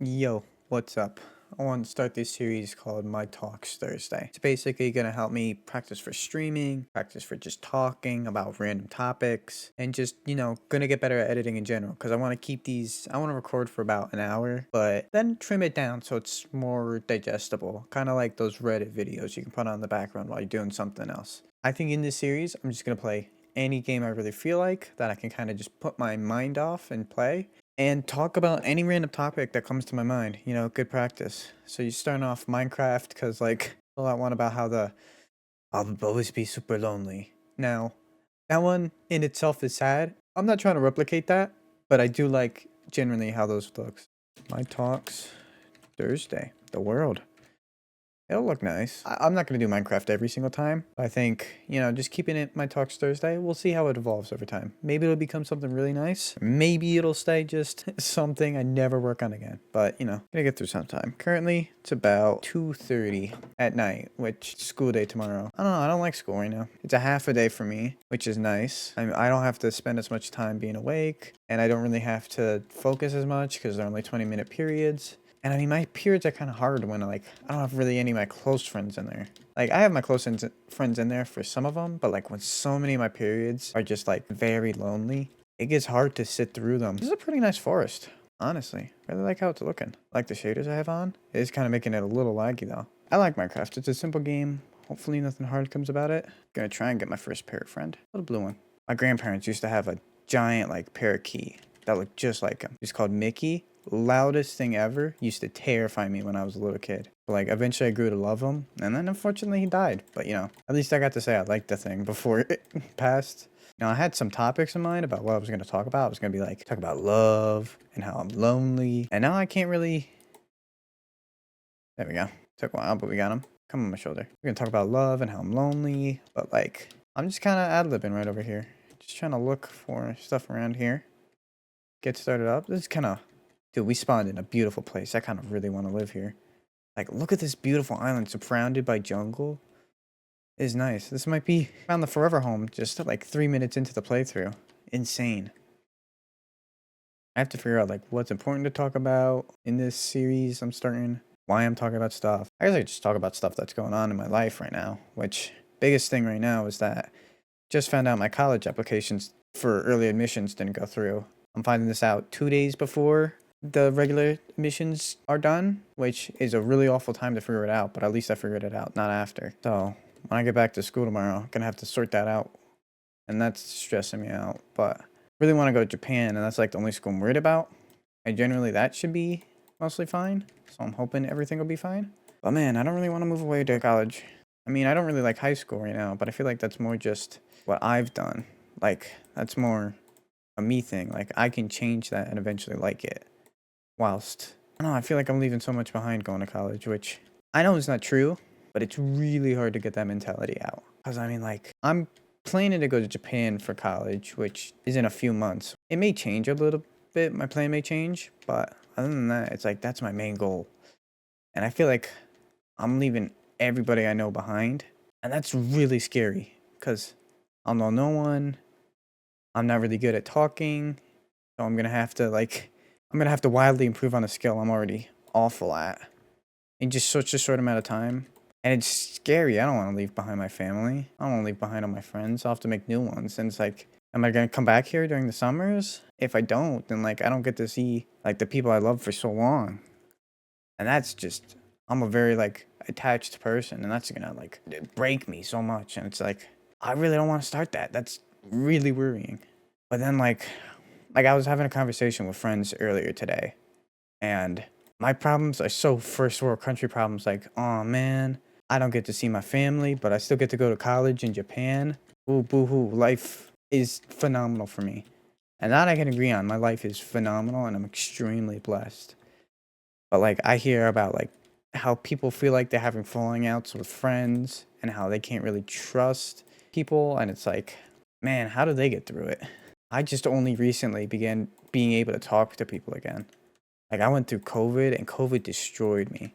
Yo, what's up? I want to start this series called My Talks Thursday. It's basically going to help me practice for streaming, practice for just talking about random topics, and just, going to get better at editing in general. Because I want to keep these, I want to record for about an hour, but then trim it down so it's more digestible. Kind of like those Reddit videos you can put on the background while you're doing something else. I think in this series, I'm just going to play any game I really feel like that I can kind of just put my mind off and play and talk about any random topic that comes to my mind. Good practice. So you start off Minecraft because like all that one about how I'll always be super lonely. Now, that one in itself is sad. I'm not trying to replicate that, but I do like generally how those looks. My talks Thursday. The world. It'll look nice. I'm not going to do Minecraft every single time. I think, just keeping it my Talks Thursday, we'll see how it evolves over time. Maybe it'll become something really nice. Maybe it'll stay just something I never work on again. But, gonna get through some time. Currently, it's about 2:30 at night, which school day tomorrow. I don't know, I don't like school right now. It's a half a day for me, which is nice. I don't have to spend as much time being awake, and I don't really have to focus as much because they're only 20-minute periods. And I mean, my periods are kind of hard when I don't have really any of my close friends in there. Like, I have my friends in there for some of them, but like when so many of my periods are just like very lonely, it gets hard to sit through them. This is a pretty nice forest, honestly. Really like how it's looking. I like the shaders I have on. It is kind of making it a little laggy though. I like Minecraft. It's a simple game. Hopefully nothing hard comes about it. Gonna try and get my first parrot friend. Little blue one. My grandparents used to have a giant like parakeet that looked just like him. He's called Mickey. Loudest thing ever. Used to terrify me when I was a little kid. But like eventually I grew to love him, and then unfortunately he died. But at least I got to say I liked the thing before it passed. Now I had some topics in mind about what I was going to talk about. I was going to be like talk about love and how I'm lonely, and now I can't really. There we go. Took a while, but we got him. Come on my shoulder. We're gonna talk about love and how I'm lonely, but like I'm just kind of ad-libbing right over here. Just trying to look for stuff around here. Get started up. This is kind of. Dude, we spawned in a beautiful place. I kind of really want to live here. Like, look at this beautiful island surrounded by jungle. It is nice. This might be found the forever home just like 3 minutes into the playthrough. Insane. I have to figure out like what's important to talk about in this series I'm starting. Why I'm talking about stuff. I guess I could just talk about stuff that's going on in my life right now. Which, biggest thing right now is that just found out my college applications for early admissions didn't go through. I'm finding this out 2 days before the regular admissions are done, which is a really awful time to figure it out, but at least I figured it out, not after. So when I get back to school tomorrow, I'm gonna have to sort that out, and that's stressing me out. But I really want to go to Japan, and that's like the only school I'm worried about. And generally that should be mostly fine, so I'm hoping everything will be fine. But man, I don't really want to move away to college. I mean, I don't really like high school right now, but I feel like that's more just what I've done. Like, that's more a me thing. Like, I can change that and eventually like it. Whilst, I don't know, I feel like I'm leaving so much behind going to college, which I know is not true, but it's really hard to get that mentality out. Because, I mean, like, I'm planning to go to Japan for college, which is in a few months. It may change a little bit, my plan may change, but other than that, it's like, that's my main goal. And I feel like I'm leaving everybody I know behind, and that's really scary, because I'll know no one, I'm not really good at talking, so I'm gonna have to wildly improve on a skill I'm already awful at in just such a short amount of time. And it's scary. I don't want to leave behind my family. I don't want to leave behind all my friends. I'll have to make new ones. And it's like, am I gonna come back here during the summers? If I don't, then like I don't get to see like the people I love for so long. And that's just I'm a very like attached person, and that's gonna like break me so much. And it's like I really don't want to start that. That's really worrying. But then like I was having a conversation with friends earlier today, and my problems are so first world country problems. Like, oh man, I don't get to see my family, but I still get to go to college in Japan. Ooh, boo hoo. Life is phenomenal for me. And that I can agree on. My life is phenomenal, and I'm extremely blessed. But like, I hear about like how people feel like they're having falling outs with friends and how they can't really trust people. And it's like, man, how do they get through it? I just only recently began being able to talk to people again. Like I went through COVID, and COVID destroyed me.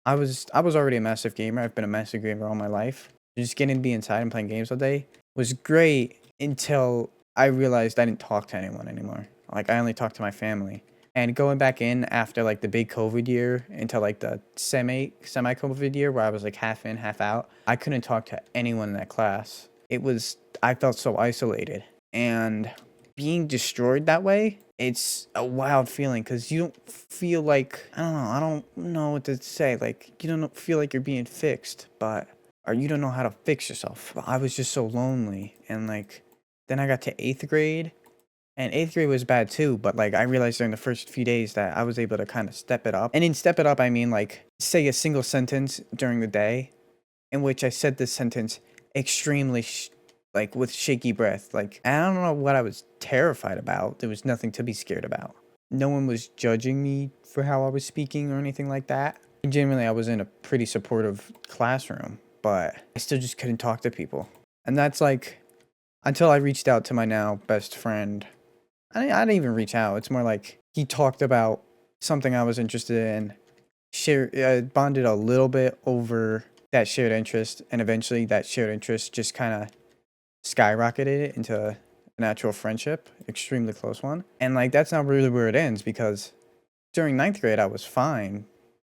I was already a massive gamer. I've been a massive gamer all my life. Just getting to be inside and playing games all day was great until I realized I didn't talk to anyone anymore. Like I only talked to my family. And going back in after like the big COVID year into like the semi COVID year where I was like half in, half out, I couldn't talk to anyone in that class. I felt so isolated. And being destroyed that way, it's a wild feeling because you don't feel like, I don't know what to say. Like, you don't feel like you're being fixed, or you don't know how to fix yourself. I was just so lonely. And like, then I got to eighth grade, and eighth grade was bad too, but like I realized during the first few days that I was able to kind of step it up. And in step it up, I mean like say a single sentence during the day in which I said this sentence extremely like with shaky breath. Like I don't know what I was terrified about. There was nothing to be scared about. No one was judging me for how I was speaking or anything like that. Genuinely, I was in a pretty supportive classroom, but I still just couldn't talk to people. And that's like until I reached out to my now best friend. I didn't even reach out. It's more like he talked about something I was interested in, bonded a little bit over that shared interest, and eventually that shared interest just kind of skyrocketed into an actual friendship, extremely close one. And like that's not really where it ends because during ninth grade I was fine,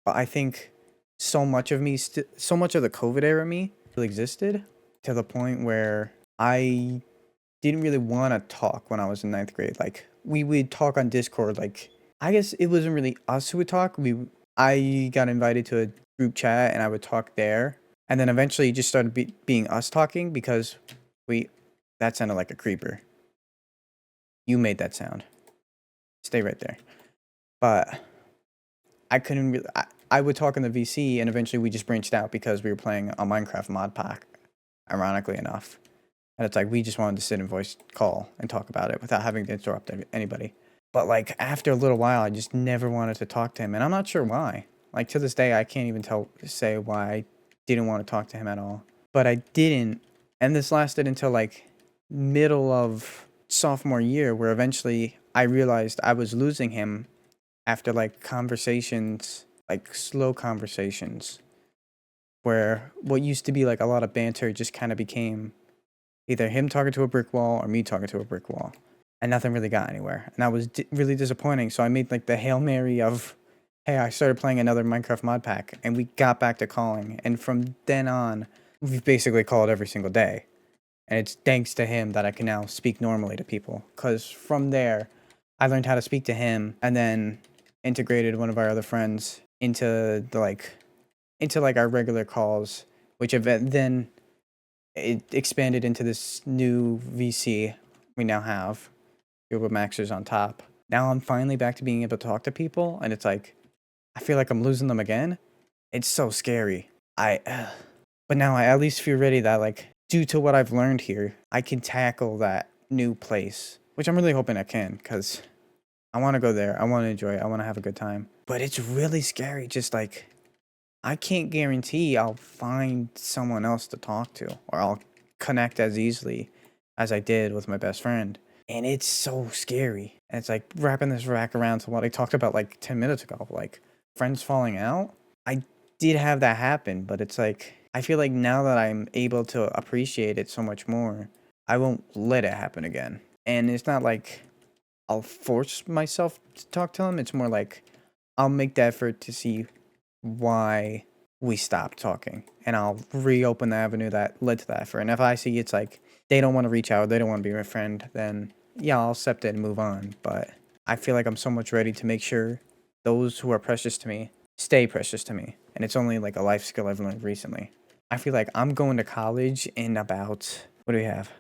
but I think so much of so much of the COVID era me still existed to the point where I didn't really want to talk when I was in ninth grade. Like we would talk on Discord. Like I guess it wasn't really us who would talk. I got invited to a group chat and I would talk there. And then eventually it just started being us talking because that sounded like a creeper. You made that sound. Stay right there. But I couldn't really, I would talk in the VC and eventually we just branched out because we were playing a Minecraft mod pack, ironically enough. And it's like we just wanted to sit and voice call and talk about it without having to interrupt anybody. But like after a little while, I just never wanted to talk to him, and I'm not sure why. Like to this day, I can't even say why I didn't want to talk to him at all. But I didn't, and this lasted until like middle of sophomore year, where eventually I realized I was losing him after like conversations, like slow conversations, where what used to be like a lot of banter just kind of became either him talking to a brick wall or me talking to a brick wall. And nothing really got anywhere. And that was really disappointing. So I made like the Hail Mary of, hey, I started playing another Minecraft mod pack. And we got back to calling. And from then on, we've basically called every single day. And it's thanks to him that I can now speak normally to people. Because from there, I learned how to speak to him and then integrated one of our other friends into our regular calls, which then it expanded into this new VC we now have, Google Maxers on top. Now I'm finally back to being able to talk to people, and it's like, I feel like I'm losing them again. It's so scary. But now I at least feel ready that, like, due to what I've learned here, I can tackle that new place, which I'm really hoping I can, because I want to go there. I want to enjoy it. I want to have a good time. But it's really scary, just like, I can't guarantee I'll find someone else to talk to or I'll connect as easily as I did with my best friend. And it's so scary. And it's like wrapping this back around to what I talked about like 10 minutes ago, like friends falling out. I did have that happen, but it's like, I feel like now that I'm able to appreciate it so much more, I won't let it happen again. And it's not like I'll force myself to talk to them. It's more like I'll make the effort to see why we stopped talking, and I'll reopen the avenue that led to that effort. And if I see it's like they don't want to reach out, they don't want to be my friend, then yeah, I'll accept it and move on. But I feel like I'm so much ready to make sure those who are precious to me stay precious to me. And it's only like a life skill I've learned recently. I feel like I'm going to college in about, what do we have?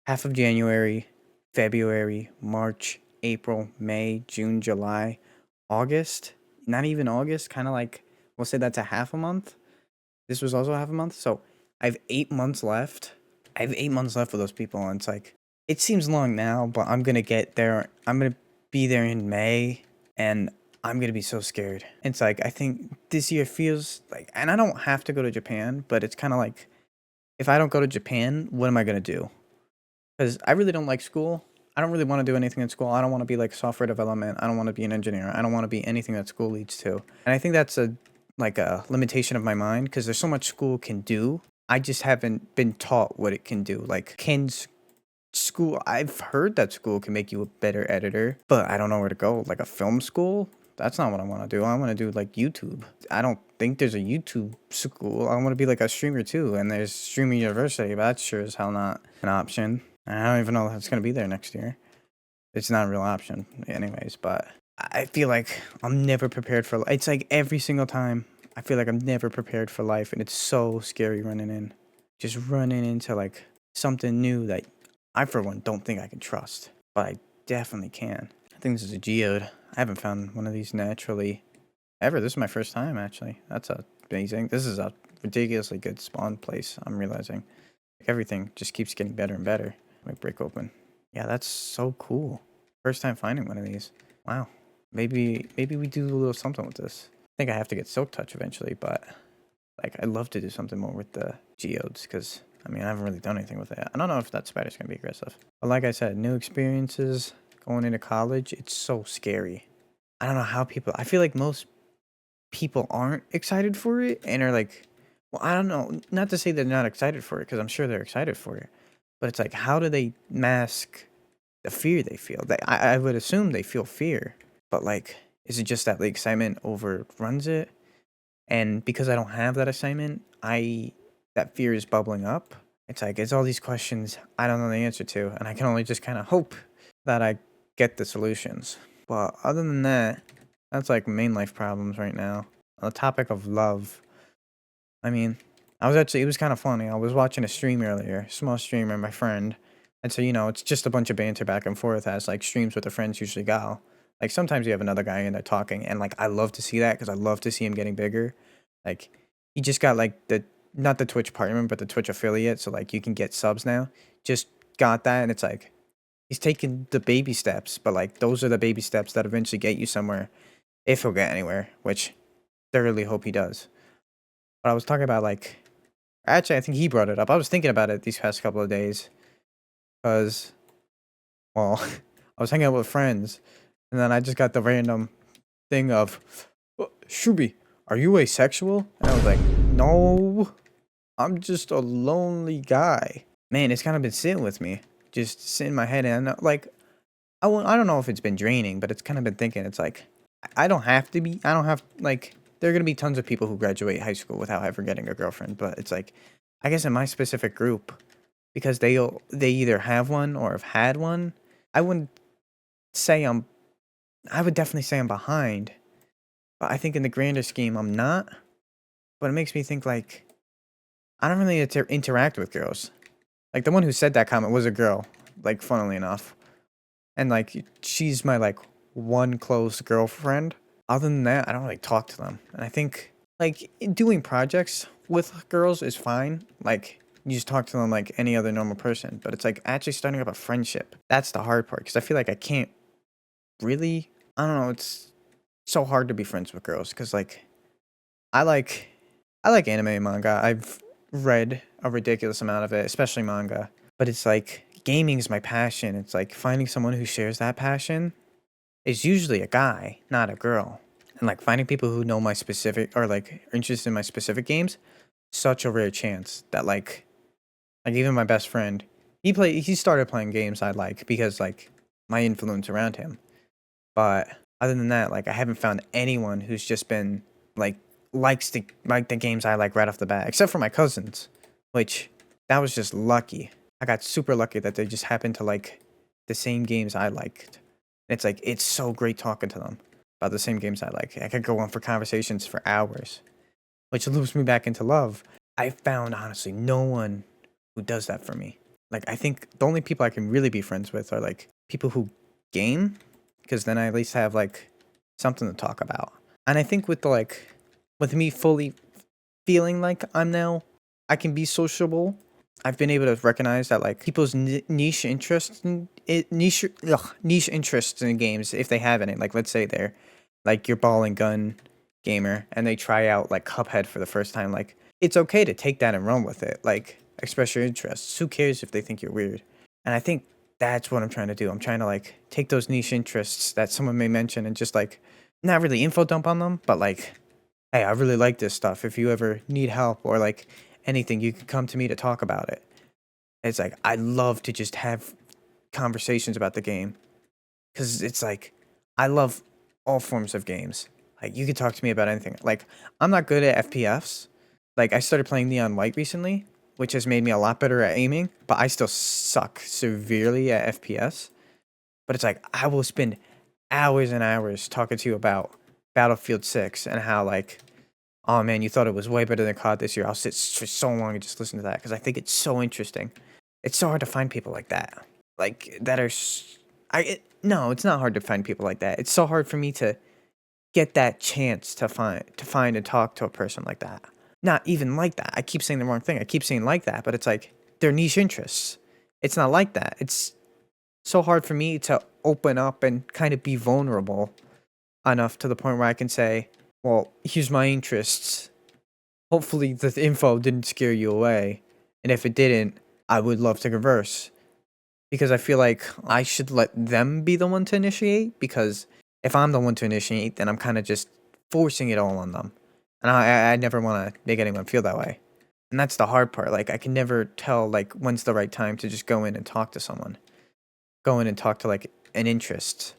Half of January, February, March, April, May, June, July, August. Not even August, kind of like, we'll say that's a half a month. This was also half a month. So I have 8 months left. I have 8 months left with those people. And it's like, it seems long now, but I'm going to get there. I'm going to be there in May, and I'm going to be so scared. It's like, I think this year feels like, and I don't have to go to Japan, but it's kind of like, if I don't go to Japan, what am I going to do? Because I really don't like school. I don't really want to do anything in school. I don't want to be like software development. I don't want to be an engineer. I don't want to be anything that school leads to. And I think that's a limitation of my mind because there's so much school can do. I just haven't been taught what it can do. Like, can school, I've heard that school can make you a better editor, but I don't know where to go. Like a film school? That's not what I want to do. I want to do like YouTube. I don't think there's a YouTube school. I want to be like a streamer too. And there's streaming university, but that's sure as hell not an option. I don't even know if it's going to be there next year. It's not a real option anyways, but I feel like I'm never prepared for it's like every single time I feel like I'm never prepared for life, and it's so scary just running into like something new that I for one don't think I can trust, but I definitely can. I think this is a geode. I haven't found one of these naturally ever. This is my first time actually. That's amazing. This is a ridiculously good spawn place. I'm realizing like everything just keeps getting better and better. Let me break open. Yeah, that's so cool. First time finding one of these. Wow. Maybe we do a little something with this. I think I have to get Silk Touch eventually, but like I'd love to do something more with the geodes because I mean I haven't really done anything with it. I don't know if that spider's gonna be aggressive. But like I said, new experiences, going into college, it's so scary. I don't know how people I feel like most people aren't excited for it and are like, well, I don't know, not to say they're not excited for it because I'm sure they're excited for it. But it's like how do they mask the fear they feel? I would assume they feel fear, but like is it just that the excitement overruns it? And because I don't have that excitement, that fear is bubbling up. It's like it's all these questions I don't know the answer to, and I can only just kind of hope that I get the solutions. But other than that, that's like main life problems right now. On the topic of love, I mean, it was kind of funny. I was watching a stream earlier, small streamer, my friend. And so, it's just a bunch of banter back and forth as like streams with the friends usually go. Like sometimes you have another guy in there talking, and like I love to see that because I love to see him getting bigger. Like he just got like not the Twitch partner, but the Twitch affiliate, so like you can get subs now. Just got that, and it's like he's taking the baby steps, but like those are the baby steps that eventually get you somewhere, if he'll get anywhere, which I really hope he does. But I was talking about like, actually, I think he brought it up. I was thinking about it these past couple of days, because, well, I was hanging out with friends, and then I just got the random thing of, Shubi, are you asexual? And I was like, no, I'm just a lonely guy. Man, it's kind of been sitting with me, just sitting in my head, and like, I don't know if it's been draining, but it's kind of been thinking, it's like, I don't have, like, there are going to be tons of people who graduate high school without ever getting a girlfriend, but it's like, I guess in my specific group, because they either have one or have had one, I wouldn't say I would definitely say I'm behind, but I think in the grander scheme, I'm not, but it makes me think, like, I don't really interact with girls. Like, the one who said that comment was a girl, like, funnily enough. And, like, she's my, like, one close girlfriend. Other than that, I don't really talk to them. And I think, like, doing projects with girls is fine. Like, you just talk to them like any other normal person. But it's, like, actually starting up a friendship. That's the hard part. Because I feel like I can't really... I don't know. It's so hard to be friends with girls. Because, like, I like anime and manga. I've read a ridiculous amount of it, especially manga. But it's, like... gaming is my passion. It's like finding someone who shares that passion is usually a guy, not a girl. And like finding people who know my specific or like are interested in my specific games, such a rare chance that like even my best friend, he started playing games I like because like my influence around him. But other than that, like I haven't found anyone who's just been like likes the games I like right off the bat, except for my cousins, which that was just lucky. I got super lucky that they just happened to like the same games I liked. It's like, it's so great talking to them about the same games I like. I could go on for conversations for hours, which loops me back into love. I found, honestly, no one who does that for me. Like, I think the only people I can really be friends with are, like, people who game, because then I at least have, like, something to talk about. And I think with, with me fully feeling like I can be sociable, I've been able to recognize that like people's niche interests niche interests in games, if they have any. Like let's say they're like your ball and gun gamer and they try out like Cuphead for the first time. Like it's okay to take that and run with it. Like express your interests. Who cares if they think you're weird? And I think that's what I'm trying to do. I'm trying to like take those niche interests that someone may mention and just like not really info dump on them, but like, hey, I really like this stuff. If you ever need help or like anything, you can come to me to talk about it. It's like I love to just have conversations about the game. Because it's like, I love all forms of games. Like, you could talk to me about anything. Like, I'm not good at FPS. Like, I started playing Neon White recently, which has made me a lot better at aiming, but I still suck severely at FPS. But it's like, I will spend hours and hours talking to you about Battlefield 6 and how, like, oh man, you thought it was way better than COD this year. I'll sit for so long and just listen to that because I think it's so interesting. It's so hard to find people like that. Like, that are. No, it's not hard to find people like that. It's so hard for me to get that chance to find and talk to a person like that. Not even like that. I keep saying the wrong thing. I keep saying like that, but it's like they're niche interests. It's not like that. It's so hard for me to open up and kind of be vulnerable enough to the point where I can say, well, here's my interests. Hopefully the info didn't scare you away. And if it didn't, I would love to converse. Because I feel like I should let them be the one to initiate. Because if I'm the one to initiate, then I'm kind of just forcing it all on them. And I never want to make anyone feel that way. And that's the hard part. Like, I can never tell, like, when's the right time to just go in and talk to someone. Go in and talk to, like, an interest.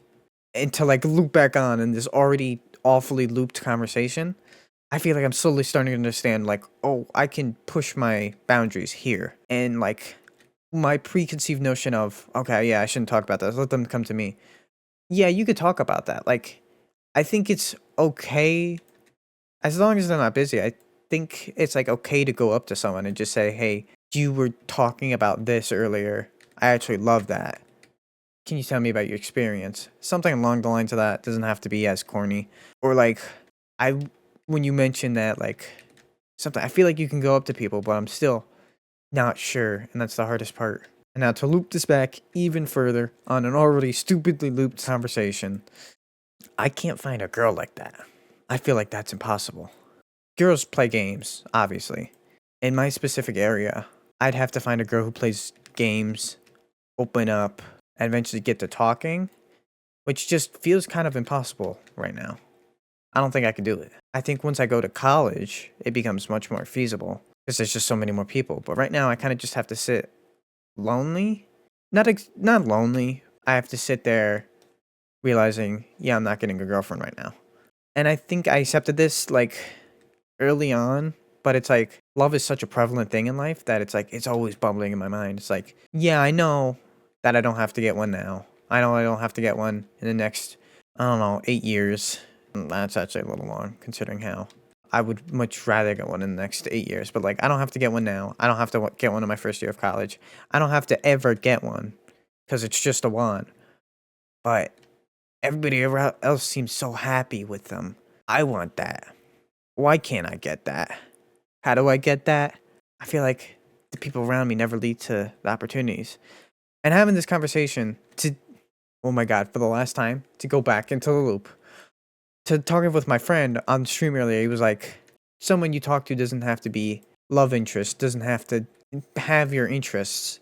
And to, like, loop back on in this already awfully looped conversation. I feel like I'm slowly starting to understand, like, oh, I can push my boundaries here. And, like, my preconceived notion of, okay, yeah, I shouldn't talk about this. Let them come to me. Yeah, you could talk about that. Like, I think it's okay, as long as they're not busy. I think it's, like, okay to go up to someone and just say, hey, you were talking about this earlier. I actually love that. Can you tell me about your experience? Something along the lines of that. Doesn't have to be as corny. Or, like, when you mention that, like, something, I feel like you can go up to people, but I'm still not sure, and that's the hardest part. And now to loop this back even further on an already stupidly looped conversation, I can't find a girl like that. I feel like that's impossible. Girls play games, obviously. In my specific area, I'd have to find a girl who plays games, open up, and eventually get to talking, which just feels kind of impossible right now. I don't think I could do it. I think once I go to college, it becomes much more feasible because there's just so many more people. But right now, I kind of just have to sit lonely. Not lonely. I have to sit there realizing, yeah, I'm not getting a girlfriend right now. And I think I accepted this, like, early on, but it's like love is such a prevalent thing in life that it's like it's always bubbling in my mind. It's like, yeah, I know that I don't have to get one now. I know I don't have to get one in the next, I don't know, 8 years. That's actually a little long considering how I would much rather get one in the next 8 years. But, like, I don't have to get one now. I don't have to get one in my first year of college. I don't have to ever get one because it's just a want. But everybody else seems so happy with them. I want that. Why can't I get that? How do I get that? I feel like the people around me never lead to the opportunities. And having this conversation to, oh my God, for the last time, to go back into the loop, to talking with my friend on stream earlier, he was like, someone you talk to doesn't have to be love interest, doesn't have to have your interests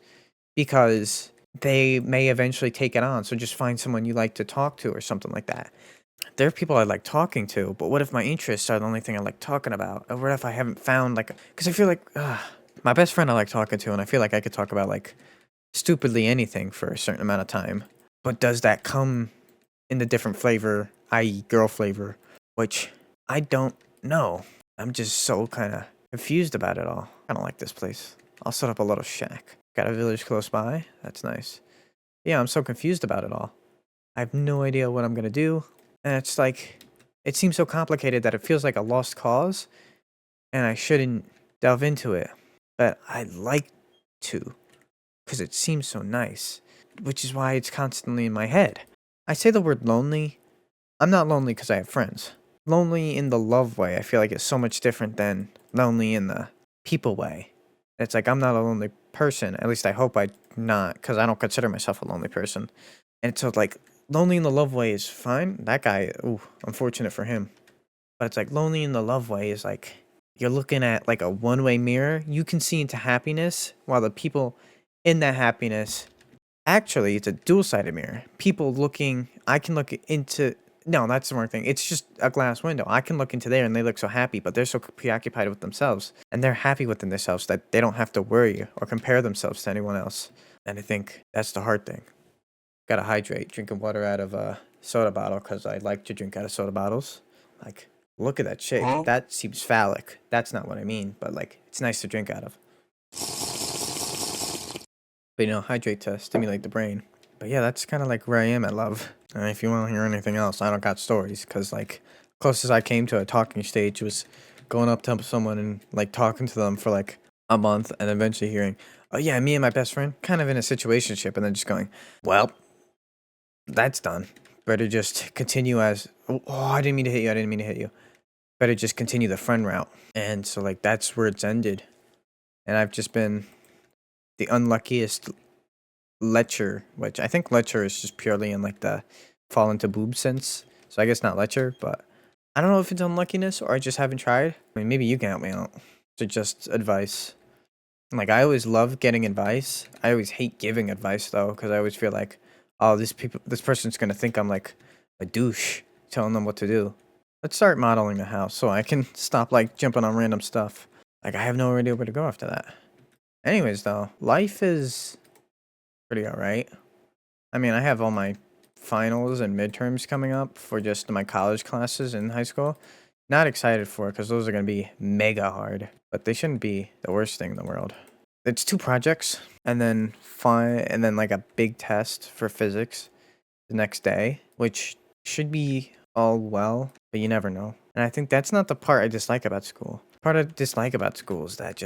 because they may eventually take it on. So just find someone you like to talk to or something like that. There are people I like talking to, but what if my interests are the only thing I like talking about? Or what if I haven't found, like, because I feel like my best friend I like talking to, and I feel like I could talk about, like, stupidly anything for a certain amount of time. But does that come in the different flavor, i.e. girl flavor, which I don't know. I'm just so kind of confused about it all. I don't like this place. I'll set up a little shack. Got a village close by. That's nice. Yeah, I'm so confused about it all. I have no idea what I'm going to do. And it's like, it seems so complicated that it feels like a lost cause. And I shouldn't delve into it. But I'd like to. Because it seems so nice. Which is why it's constantly in my head. I say the word lonely. I'm not lonely because I have friends. Lonely in the love way, I feel like it's so much different than lonely in the people way. It's like I'm not a lonely person. At least I hope I'm not, because I don't consider myself a lonely person. And so, like, lonely in the love way is fine. That guy, ooh, unfortunate for him. But it's like lonely in the love way is like you're looking at like a one-way mirror. You can see into happiness while the people in that happiness, actually, it's a dual-sided mirror. People looking, I can look into, no, that's the wrong thing. It's just a glass window. I can look into there and they look so happy, but they're so preoccupied with themselves. And they're happy within themselves that they don't have to worry or compare themselves to anyone else. And I think that's the hard thing. Gotta hydrate. Drinking water out of a soda bottle because I like to drink out of soda bottles. Like, look at that shape. That seems phallic. That's not what I mean, but like, it's nice to drink out of. But hydrate to stimulate the brain. But yeah, that's kind of like where I am at love. And if you want to hear anything else, I don't got stories because like, closest I came to a talking stage was going up to someone and like talking to them for like a month and eventually hearing, oh yeah, me and my best friend kind of in a situationship, and then just going, well, that's done. Better just continue as, oh, I didn't mean to hit you. I didn't mean to hit you. Better just continue the friend route. And so like, that's where it's ended. And I've just been the unluckiest lecher, which I think lecher is just purely in like the fall into boob sense. So I guess not lecher, but I don't know if it's unluckiness or I just haven't tried. I mean, maybe you can help me out to just advice. Like, I always love getting advice. I always hate giving advice though, because I always feel like, oh, this person's gonna think I'm like a douche telling them what to do. Let's start modeling the house so I can stop like jumping on random stuff. Like, I have no idea where to go after that. Anyways, though, life is pretty alright. I mean, I have all my finals and midterms coming up for just my college classes in high school. Not excited for it because those are going to be mega hard, but they shouldn't be the worst thing in the world. It's 2 projects and then like a big test for physics the next day, which should be all well, but you never know. And I think that's not the part I dislike about school. The part I dislike about school is that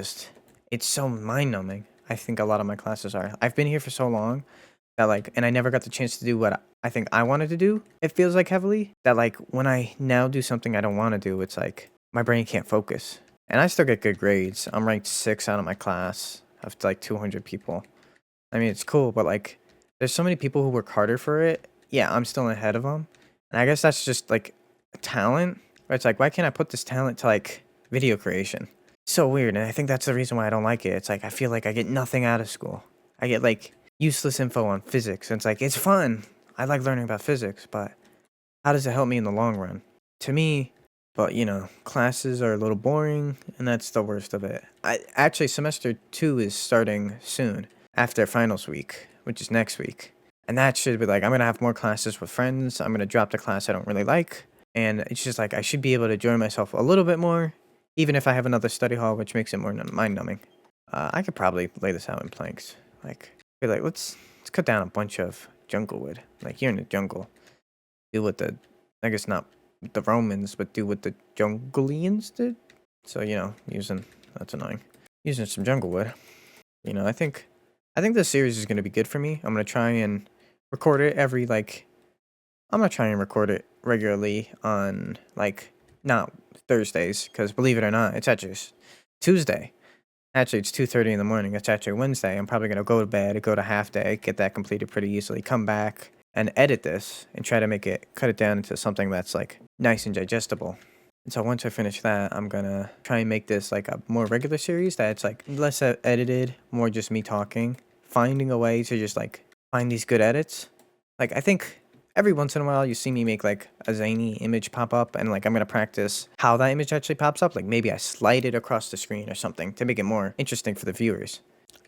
it's so mind-numbing. I think a lot of my classes are. I've been here for so long that like, and I never got the chance to do what I think I wanted to do. It feels like heavily that like when I now do something I don't want to do, it's like my brain can't focus. And I still get good grades. I'm ranked 6 out of my class of like 200 people. I mean, it's cool, but like there's so many people who work harder for it. Yeah, I'm still ahead of them. And I guess that's just like a talent. But it's like, why can't I put this talent to like video creation? So weird, and I think that's the reason why I don't like it. It's like I feel like I get nothing out of school. I get like useless info on physics, and it's like it's fun. I like learning about physics, but how does it help me in the long run? To me, but classes are a little boring, and that's the worst of it. Actually, semester 2 is starting soon after finals week, which is next week, and that should be like I'm gonna have more classes with friends. I'm gonna drop the class I don't really like, and it's just like I should be able to enjoy myself a little bit more. Even if I have another study hall, which makes it more mind-numbing. I could probably lay this out in planks. Like, be like, let's cut down a bunch of jungle wood. Like, you're in the jungle. Do what I guess not the Romans, but do what the Jungleians did. So, that's annoying. Using some jungle wood. I think this series is going to be good for me. I'm going to try and record it I'm going to try and record it regularly on, not Thursdays, because believe it or not, it's actually Tuesday. Actually, it's 2:30 in the morning. It's actually Wednesday. I'm probably going to go to bed, go to half day, get that completed pretty easily, come back and edit this and try to cut it down into something that's like nice and digestible. And so once I finish that, I'm going to try and make this like a more regular series that's like less edited, more just me talking, finding a way to just like find these good edits. Like, I think every once in a while, you see me make like a zany image pop up, and like I'm gonna practice how that image actually pops up. Like maybe I slide it across the screen or something to make it more interesting for the viewers.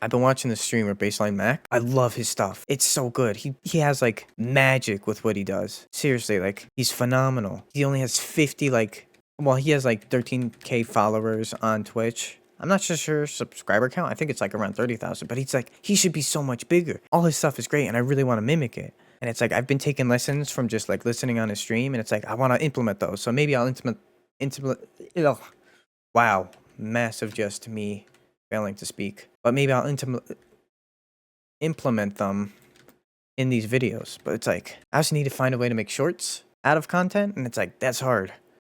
I've been watching this streamer, Baseline Mac. I love his stuff. It's so good. He has like magic with what he does. Seriously, like he's phenomenal. He only has 50 he has like 13K followers on Twitch. I'm not so sure subscriber count. I think it's like around 30,000, but he should be so much bigger. All his stuff is great, and I really want to mimic it. And it's like I've been taking lessons from just like listening on his stream, and it's like I want to implement those. So maybe I'll implement. Wow, massive just me failing to speak. But maybe I'll implement them in these videos. But it's like I also need to find a way to make shorts out of content, and it's like that's hard.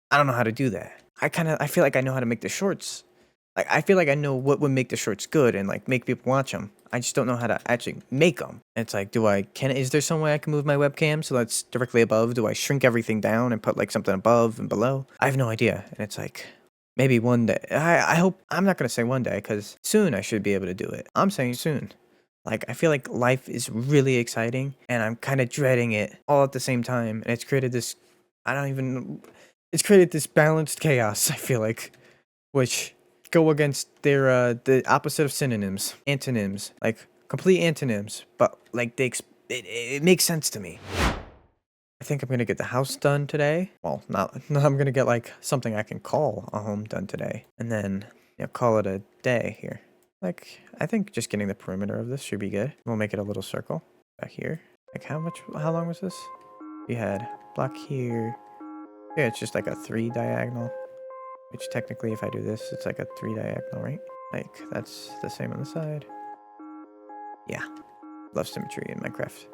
I don't know how to do that. I feel like I know how to make the shorts. Like I feel like I know what would make the shorts good and like make people watch them. I just don't know how to actually make them. It's like, is there some way I can move my webcam so that's directly above? Do I shrink everything down and put like something above and below? I have no idea. And it's like, maybe one day. I hope, I'm not going to say one day because soon I should be able to do it. I'm saying soon. Like, I feel like life is really exciting and I'm kind of dreading it all at the same time. And it's created this, it's created this balanced chaos, I feel like, which go against their the opposite of synonyms, antonyms, like complete antonyms, but like it makes sense to me. I think I'm gonna get the house done today. Well, not I'm gonna get like something I can call a home done today, and then call it a day here. Like I think just getting the perimeter of this should be good. We'll make it a little circle back here. Like how long was this? You had block here. Yeah, it's just like a 3 diagonal. Which technically, if I do this, it's like a 3 diagonal, right? Like that's the same on the side. Yeah, love symmetry in Minecraft.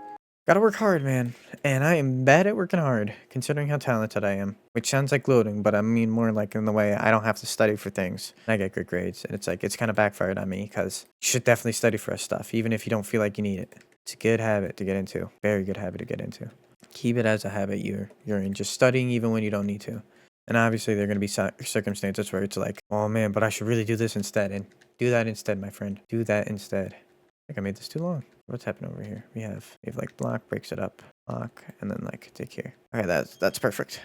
Gotta work hard, man. And I am bad at working hard, considering how talented I am. Which sounds like gloating, but I mean more like in the way I don't have to study for things. I get good grades, and it's like, it's kind of backfired on me, because you should definitely study for stuff, even if you don't feel like you need it. It's a good habit to get into. Very good habit to get into. Keep it as a habit you're in, just studying even when you don't need to. And obviously there are going to be circumstances where it's like, oh man, but I should really do this instead. And do that instead, my friend. Do that instead. I think I made this too long. What's happening over here? We have like block, breaks it up, block, and then like take here. Okay, that's perfect.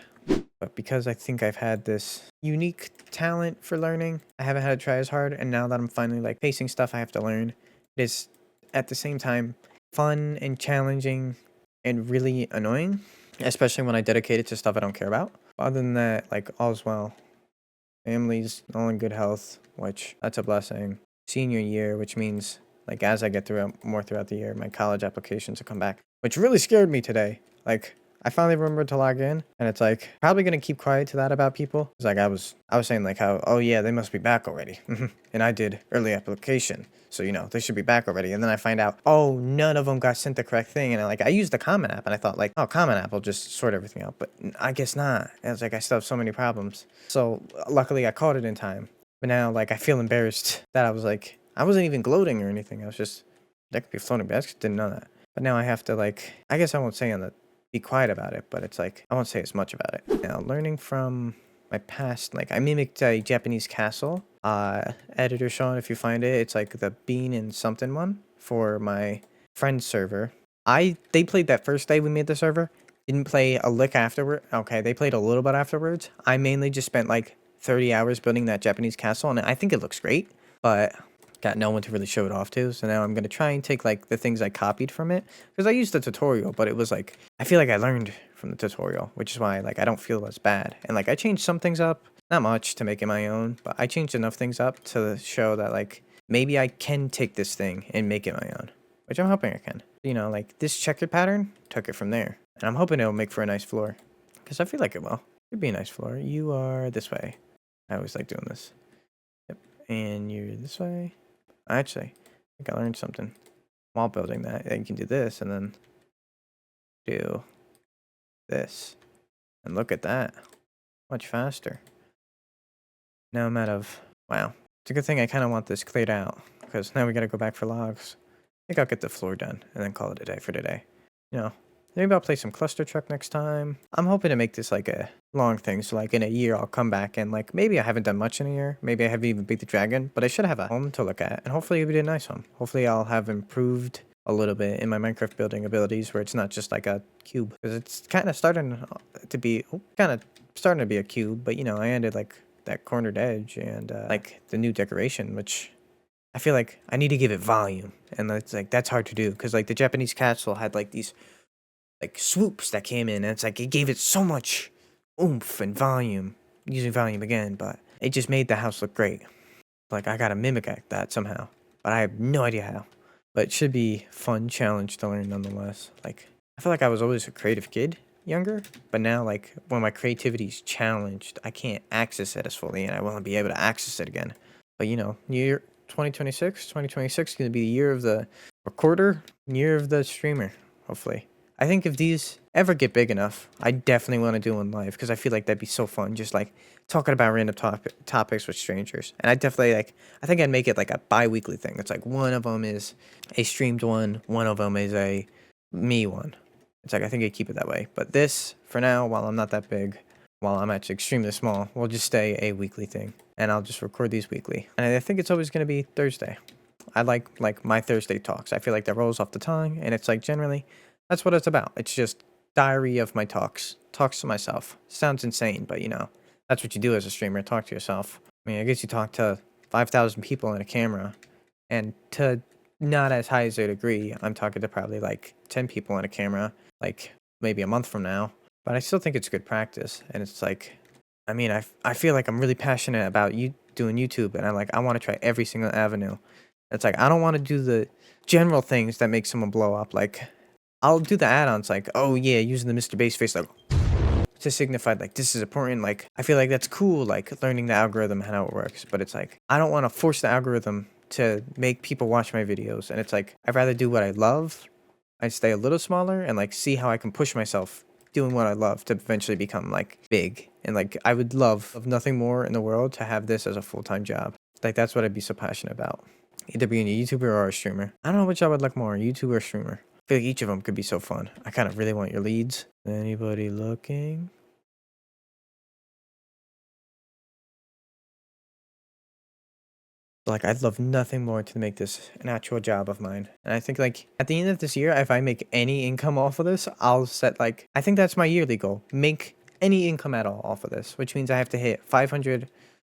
But because I think I've had this unique talent for learning, I haven't had to try as hard. And now that I'm finally like facing stuff I have to learn, it is at the same time fun and challenging and really annoying, especially when I dedicate it to stuff I don't care about. Other than that, like all's well. Family's all in good health, which that's a blessing. Senior year, which means like as I get more throughout the year, my college applications will come back, which really scared me today. Like I finally remembered to log in, and it's like probably gonna keep quiet to that about people. It's like I was saying like how, oh yeah, they must be back already, and I did early application, so they should be back already. And then I find out, oh, none of them got sent the correct thing, and I used the Common App, and I thought like, oh, Common App will just sort everything out, but I guess not. And it's like I still have so many problems. So luckily I caught it in time, but now like I feel embarrassed that I wasn't even gloating or anything. I was just, that could be a floating basket. Didn't know that. But now I have to like, I guess I won't say be quiet about it, but it's like, I won't say as much about it. Now, learning from my past, like I mimicked a Japanese castle. Editor Sean, if you find it, it's like the bean and something one for my friend's server. They played that first day we made the server. Didn't play a lick afterward. Okay, they played a little bit afterwards. I mainly just spent like 30 hours building that Japanese castle, and I think it looks great, but got no one to really show it off to. So now I'm going to try and take like the things I copied from it, because I used the tutorial, but it was like, I feel like I learned from the tutorial, which is why like I don't feel as bad. And like I changed some things up, not much to make it my own, but I changed enough things up to show that like maybe I can take this thing and make it my own, which I'm hoping I can. Like this checkered pattern, took it from there. And I'm hoping it'll make for a nice floor, because I feel like it will. It'd be a nice floor. You are this way. I always like doing this. Yep. And you're this way. Actually, I think I learned something while building that. You can do this and then do this. And look at that. Much faster. Now I'm out of... Wow. It's a good thing I kind of want this cleared out, because now we got to go back for logs. I think I'll get the floor done and then call it a day for today. Maybe I'll play some Cluster Truck next time. I'm hoping to make this like a long thing, so like in a year I'll come back and like maybe I haven't done much in a year. Maybe I haven't even beat the dragon, but I should have a home to look at, and hopefully it'll be a nice home. Hopefully I'll have improved a little bit in my Minecraft building abilities, where it's not just like a cube, because it's kind of starting to be a cube, but I ended like that cornered edge and like the new decoration, which I feel like I need to give it volume, and that's hard to do, because like the Japanese castle had like these like swoops that came in, and it's like it gave it so much oomph and volume, using volume again, but it just made the house look great. Like I gotta mimic that somehow, but I have no idea how. But it should be fun challenge to learn nonetheless. Like I feel like I was always a creative kid younger, but now like when my creativity's challenged, I can't access it as fully, and I won't be able to access it again. But year 2026 is gonna be the year of the recorder, year of the streamer, hopefully. I think if these ever get big enough, I definitely want to do one live, because I feel like that'd be so fun, just like talking about random topics with strangers. And I definitely I think I'd make it like a bi-weekly thing. It's like one of them is a streamed one of them is a me one. It's like I think I'd keep it that way. But this, for now, while I'm not that big, while I'm actually extremely small, will just stay a weekly thing. And I'll just record these weekly. And I think it's always going to be Thursday. I like my Thursday talks. I feel like that rolls off the tongue, and it's like generally... That's what it's about. It's just diary of my talks to myself. Sounds insane, but that's what you do as a streamer, talk to yourself. I mean, I guess you talk to 5,000 people in a camera, and to not as high as a degree. I'm talking to probably like 10 people on a camera, like maybe a month from now. But I still think it's good practice. And it's like, I mean, I feel like I'm really passionate about you doing YouTube, and I want to try every single avenue. It's like I don't want to do the general things that make someone blow up. Like I'll do the add-ons, like, oh yeah, using the Mr. Baseface, like to signify like this is important. Like I feel like that's cool, like learning the algorithm and how it works. But it's like I don't want to force the algorithm to make people watch my videos. And it's like I'd rather do what I love. I'd stay a little smaller and like see how I can push myself doing what I love to eventually become like big. And like I would love of nothing more in the world to have this as a full-time job. Like that's what I'd be so passionate about. Either being a YouTuber or a streamer. I don't know which I would like more, YouTuber or streamer. I feel like each of them could be so fun. I kind of really want your leads. Anybody looking? Like I'd love nothing more to make this an actual job of mine. And I think like at the end of this year, if I make any income off of this, I'll set like, I think that's my yearly goal. Make any income at all off of this, which means I have to hit 500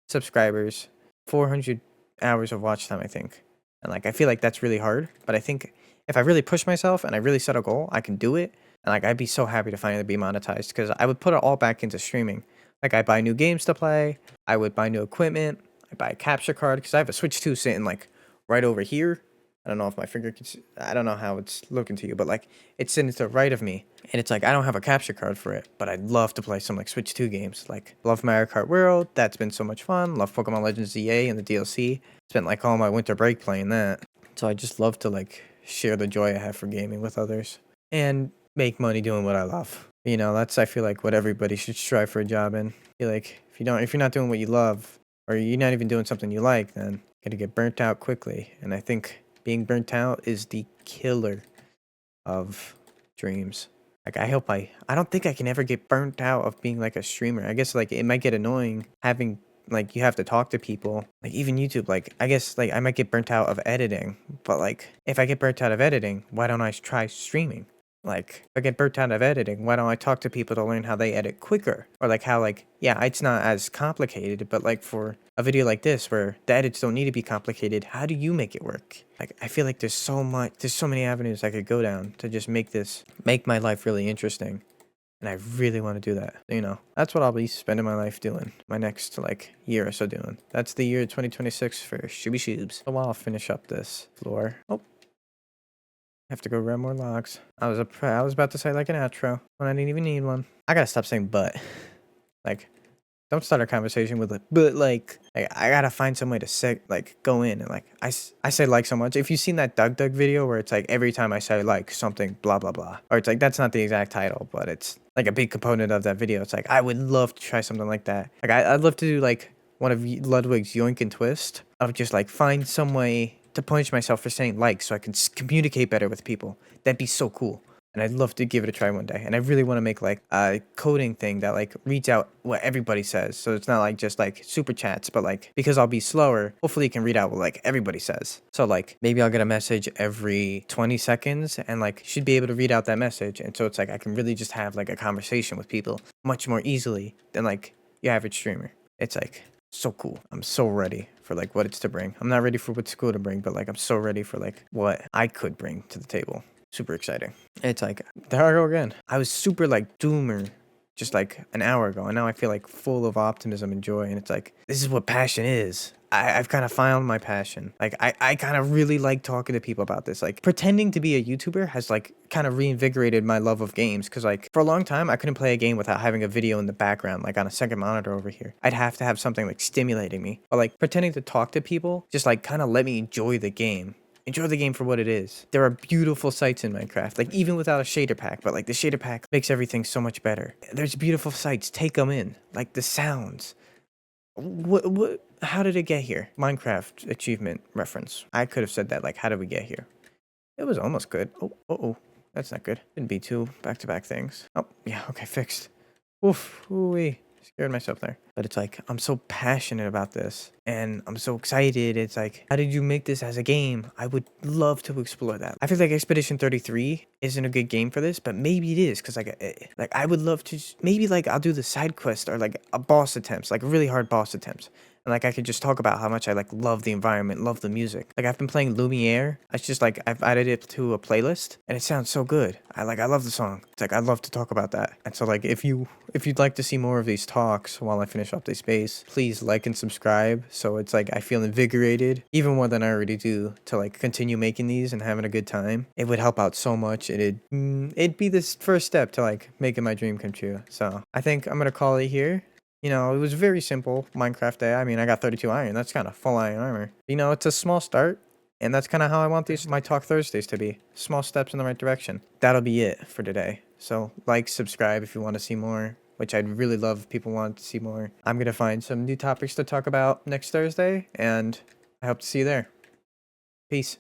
subscribers, 400 hours of watch time, I think. And like, I feel like that's really hard, but I think if I really push myself and I really set a goal, I can do it. And like, I'd be so happy to finally be monetized because I would put it all back into streaming. Like I buy new games to play. I would buy new equipment. I buy a capture card because I have a Switch 2 sitting like right over here. I don't know if my finger can see, I don't know how it's looking to you, but like it's sitting to the right of me. And it's like I don't have a capture card for it, but I'd love to play some like Switch 2 games. Like love Mario Kart World, that's been so much fun. Love Pokemon Legends ZA and the DLC. Spent like all my winter break playing that. So I just love to like share the joy I have for gaming with others and make money doing what I love. You know, that's I feel like what everybody should strive for a job in. I feel like if you're not doing what you love, or you're not even doing something you like, then you're gonna get burnt out quickly. And I think being burnt out is the killer of dreams. Like I don't think I can ever get burnt out of being like a streamer. I guess like it might get annoying having like you have to talk to people. Like even YouTube, like I guess like I might get burnt out of editing. But like if I get burnt out of editing, why don't I try streaming? Like, if I get burnt out of editing, why don't I talk to people to learn how they edit quicker? Or like how like, yeah, it's not as complicated, but like for a video like this where the edits don't need to be complicated, how do you make it work? Like, I feel like there's so many avenues I could go down to just make my life really interesting. And I really want to do that. You know, that's what I'll be spending my life doing. My next like year or so doing. That's the year 2026 for Shooby Shoobs. So I'll finish up this floor. Oh. Have to go grab more logs. I was about to say like an outro when I didn't even need one. I gotta stop saying but. Like, don't start a conversation with like but like I gotta find some way to say like go in and like I say like so much. If you've seen that Doug video where it's like every time I say like something blah blah blah, or it's like that's not the exact title, but it's like a big component of that video. It's like I would love to try something like that. Like I'd love to do like one of Ludwig's yoink and twist of just like find some way to punish myself for saying like so I can communicate better with people. That'd be so cool. And I'd love to give it a try one day. And I really want to make like a coding thing that like reads out what everybody says. So it's not like just like super chats, but like because I'll be slower, hopefully it can read out what like everybody says. So like maybe I'll get a message every 20 seconds and like should be able to read out that message. And so it's like I can really just have like a conversation with people much more easily than like your average streamer. It's like so cool. I'm so ready for like what it's to bring. I'm not ready for what school to bring, but like I'm so ready for like what I could bring to the table. Super exciting. It's like, there I go again. I was super like doomer just like an hour ago, and now I feel like full of optimism and joy. And it's like, this is what passion is. I've kind of found my passion. Like I kind of really like talking to people about this. Like pretending to be a YouTuber has like kind of reinvigorated my love of games. Cause like for a long time, I couldn't play a game without having a video in the background, like on a second monitor over here. I'd have to have something like stimulating me. But like pretending to talk to people just like kind of let me enjoy the game. Enjoy the game for what it is. There are beautiful sights in Minecraft, like even without a shader pack, but like the shader pack makes everything so much better. There's beautiful sights, take them in. Like the sounds. How did it get here? Minecraft achievement reference. I could have said that, like, how did we get here? It was almost good. Oh, that's not good. Didn't be two back-to-back things. Oh, yeah, okay, fixed. Oof, ooh-wee. Scared myself there. But it's like, I'm so passionate about this and I'm so excited. It's like, how did you make this as a game? I would love to explore that. I feel like Expedition 33 isn't a good game for this, but maybe it is because like I would love to maybe like I'll do the side quest or like a boss attempts, like really hard boss attempts. And like I could just talk about how much I like love the environment, love the music. Like I've been playing Lumiere. It's just like I've added it to a playlist and it sounds so good. I love the song. It's like I'd love to talk about that. And so like if you'd like to see more of these talks while I finish up this space, please like and subscribe. So it's like I feel invigorated even more than I already do to like continue making these and having a good time. It would help out so much. It'd be this first step to like making my dream come true. So I think I'm gonna call it here. You know, it was very simple Minecraft day. I mean, I got 32 iron. That's kind of full iron armor. You know, it's a small start. And that's kind of how I want these my Talk Thursdays to be. Small steps in the right direction. That'll be it for today. So like, subscribe if you want to see more, which I'd really love if people want to see more. I'm going to find some new topics to talk about next Thursday, and I hope to see you there. Peace.